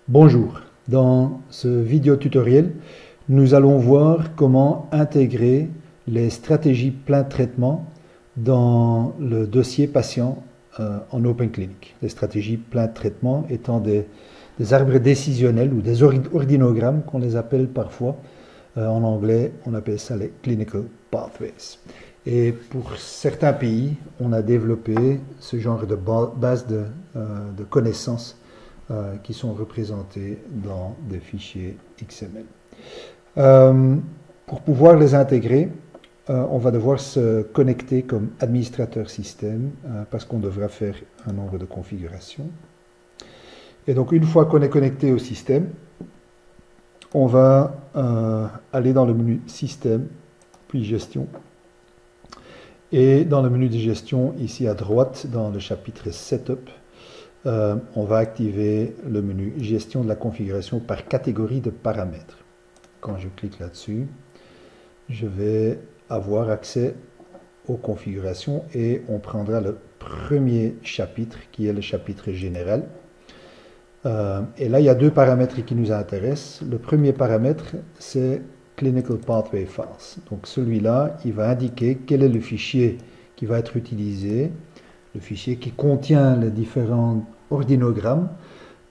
Bonjour, dans ce vidéo tutoriel, nous allons voir comment intégrer les stratégies plein traitement dans le dossier patient en Open Clinic. Les stratégies plein traitement étant des arbres décisionnels ou des ordinogrammes qu'on les appelle parfois. En anglais, on appelle ça les Clinical Pathways. Et pour certains pays, on a développé ce genre de base de connaissances qui sont représentés dans des fichiers XML. Pour pouvoir les intégrer, on va devoir se connecter comme administrateur système parce qu'on devra faire un nombre de configurations. Et donc une fois qu'on est connecté au système, on va aller dans le menu Système, puis Gestion. Et dans le menu de gestion, ici à droite, dans le chapitre Setup, on va activer le menu Gestion de la configuration par catégorie de paramètres. Quand je clique là-dessus, je vais avoir accès aux configurations et on prendra le premier chapitre qui est le chapitre général. Et là, il y a deux paramètres qui nous intéressent. Le premier paramètre, c'est Clinical Pathway Files. Donc celui-là, il va indiquer quel est le fichier qui va être utilisé, le fichier qui contient les différents ordinogrammes.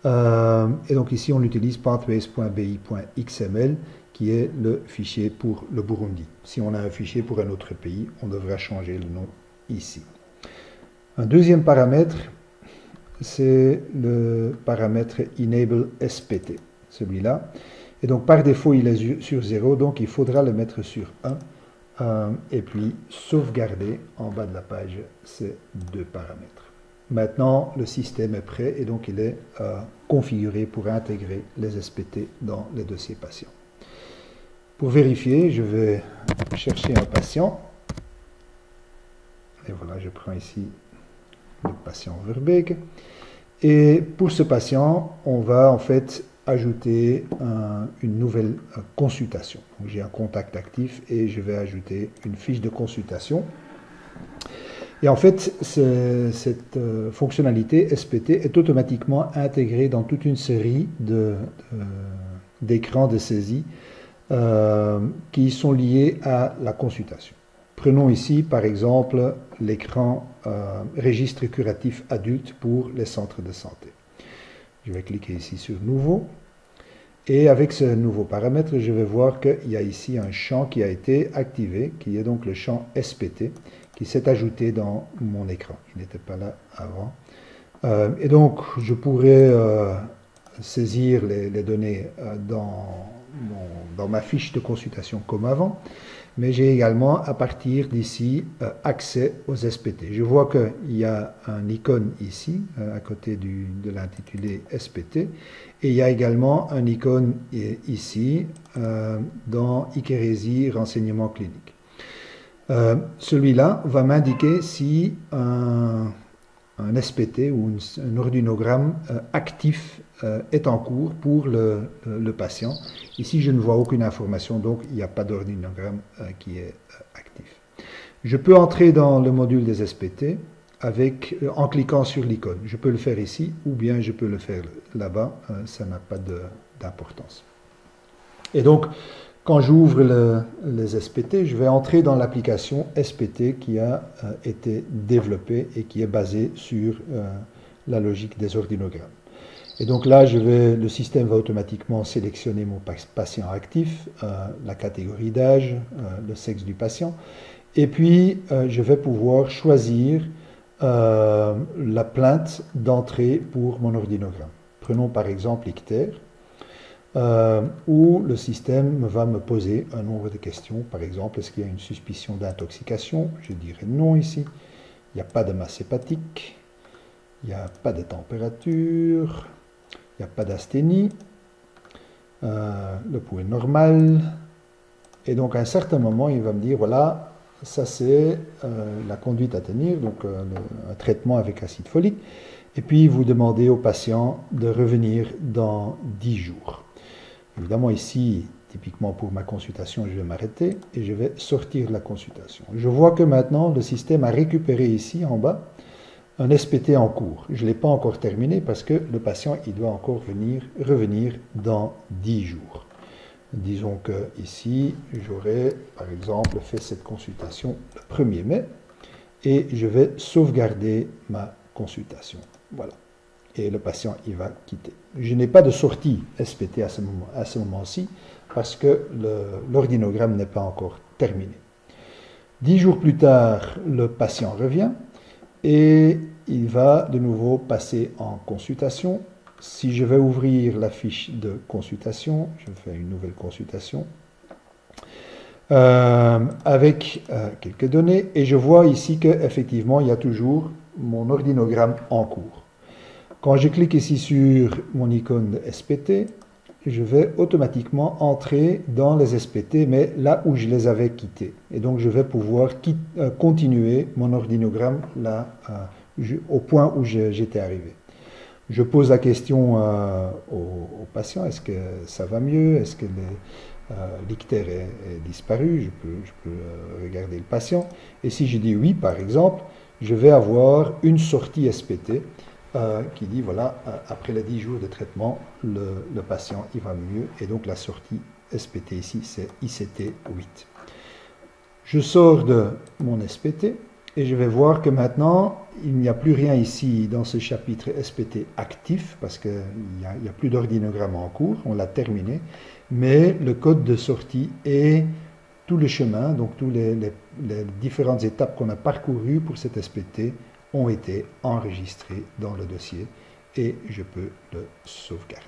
Et donc ici, on utilise pathways.bi.xml, qui est le fichier pour le Burundi. Si on a un fichier pour un autre pays, on devra changer le nom ici. Un deuxième paramètre, c'est le paramètre Enable SPT, celui-là. Et donc par défaut, il est sur 0, donc il faudra le mettre sur 1. Et puis sauvegarder en bas de la page ces deux paramètres. Maintenant, le système est prêt et donc il est configuré pour intégrer les SPT dans les dossiers patients. Pour vérifier, je vais chercher un patient. Et voilà, je prends ici le patient Verbeek. Et pour ce patient, on va en fait ajouter une nouvelle consultation. J'ai un contact actif et je vais ajouter une fiche de consultation. Et en fait, cette fonctionnalité SPT est automatiquement intégrée dans toute une série d'écrans de saisie qui sont liés à la consultation. Prenons ici, par exemple, l'écran registre curatif adulte pour les centres de santé. Je vais cliquer ici sur Nouveau. Et avec ce nouveau paramètre, je vais voir qu'il y a ici un champ qui a été activé, qui est donc le champ SPT, qui s'est ajouté dans mon écran. Il n'était pas là avant. Et donc, je pourrais saisir les données dans ma fiche de consultation comme avant, mais j'ai également, à partir d'ici, accès aux SPT. Je vois qu'il y a un icône ici, à côté de l'intitulé SPT, et il y a également un icône ici, dans Ikerezy Renseignement clinique. Celui-là va m'indiquer si un SPT ou un ordinogramme actif est en cours pour le patient. Ici, je ne vois aucune information, donc il n'y a pas d'ordinogramme qui est actif. Je peux entrer dans le module des SPT en cliquant sur l'icône. Je peux le faire ici ou bien je peux le faire là-bas, ça n'a pas d'importance. Et donc, quand j'ouvre les SPT, je vais entrer dans l'application SPT qui a été développée et qui est basée sur la logique des ordinogrammes. Et donc là, le système va automatiquement sélectionner mon patient actif, la catégorie d'âge, le sexe du patient, et puis je vais pouvoir choisir la plainte d'entrée pour mon ordinogramme. Prenons par exemple ICTER, où le système va me poser un nombre de questions. Par exemple, est-ce qu'il y a une suspicion d'intoxication? Je dirais non ici. Il n'y a pas de masse hépatique, il n'y a pas de température, il n'y a pas d'asthénie, le pouls est normal. Et donc à un certain moment, il va me dire, voilà, ça c'est la conduite à tenir, donc un traitement avec acide folique. Et puis vous demandez au patient de revenir dans 10 jours. Évidemment ici, typiquement pour ma consultation, je vais m'arrêter et je vais sortir la consultation. Je vois que maintenant le système a récupéré ici en bas un SPT en cours. Je ne l'ai pas encore terminé parce que le patient il doit encore revenir dans 10 jours. Disons que ici, j'aurais par exemple fait cette consultation le 1er mai et je vais sauvegarder ma consultation. Voilà. Et le patient il va quitter. Je n'ai pas de sortie SPT à ce moment-ci parce que l'ordinogramme n'est pas encore terminé. 10 jours plus tard, le patient revient et il va de nouveau passer en consultation. Si je vais ouvrir la fiche de consultation, je fais une nouvelle consultation avec quelques données et je vois ici qu'effectivement il y a toujours mon ordinogramme en cours. Quand je clique ici sur mon icône de SPT, je vais automatiquement entrer dans les SPT, mais là où je les avais quittés. Et donc je vais pouvoir continuer mon ordinogramme là, au point où j'étais arrivé. Je pose la question au patient, est-ce que ça va mieux? Est-ce que l'ictère est disparu? Je peux regarder le patient. Et si je dis oui, par exemple, je vais avoir une sortie SPT qui dit, voilà, après les 10 jours de traitement, le patient il va mieux. Et donc la sortie SPT ici, c'est ICT8. Je sors de mon SPT. Et je vais voir que maintenant, il n'y a plus rien ici dans ce chapitre SPT actif, parce qu'il n'y a plus d'ordinogramme en cours, on l'a terminé, mais le code de sortie et tout le chemin, donc toutes les différentes étapes qu'on a parcourues pour cet SPT ont été enregistrées dans le dossier et je peux le sauvegarder.